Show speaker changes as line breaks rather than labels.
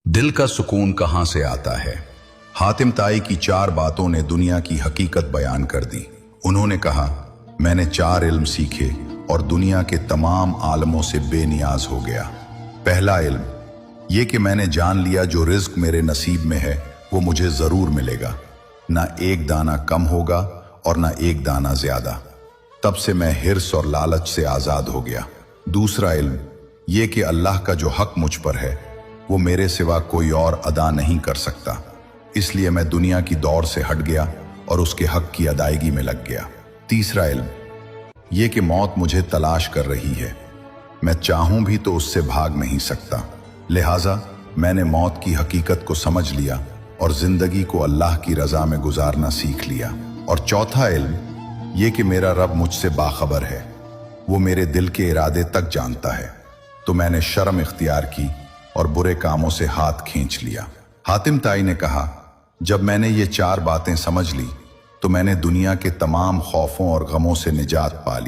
दिल का सुकून कहां से आता है। हातिम ताई की 4 बातों ने दुनिया की हकीकत बयान कर दी। उन्होंने कहा, मैंने 4 इल्म सीखे और दुनिया के तमाम आलमों से बेनियाज हो गया। पहला इल्म ये कि मैंने जान लिया जो रिज्क मेरे नसीब में है वो मुझे जरूर मिलेगा, ना एक दाना कम होगा और ना एक दाना ज्यादा। तब से मैं हिर्स और लालच से आजाद हो गया। दूसरा इल्म ये कि अल्लाह का जो हक मुझ पर है वो मेरे सिवा कोई और अदा नहीं कर सकता, इसलिए मैं दुनिया की दौड़ से हट गया और उसके हक की अदायगी में लग गया। तीसरा इल्म ये कि मौत मुझे तलाश कर रही है, मैं चाहूं भी तो उससे भाग नहीं सकता, लिहाजा मैंने मौत की हकीकत को समझ लिया और जिंदगी को अल्लाह की रजा में गुजारना सीख लिया। और चौथा इल्म ये कि मेरा रब मुझसे बाखबर है, वो मेरे दिल के इरादे तक जानता है। तो मैंने शर्म इख्तियार की और बुरे कामों से हाथ खींच लिया। हातिम ताई ने कहा, जब मैंने ये 4 बातें समझ ली तो मैंने दुनिया के तमाम खौफों और गमों से निजात पा ली।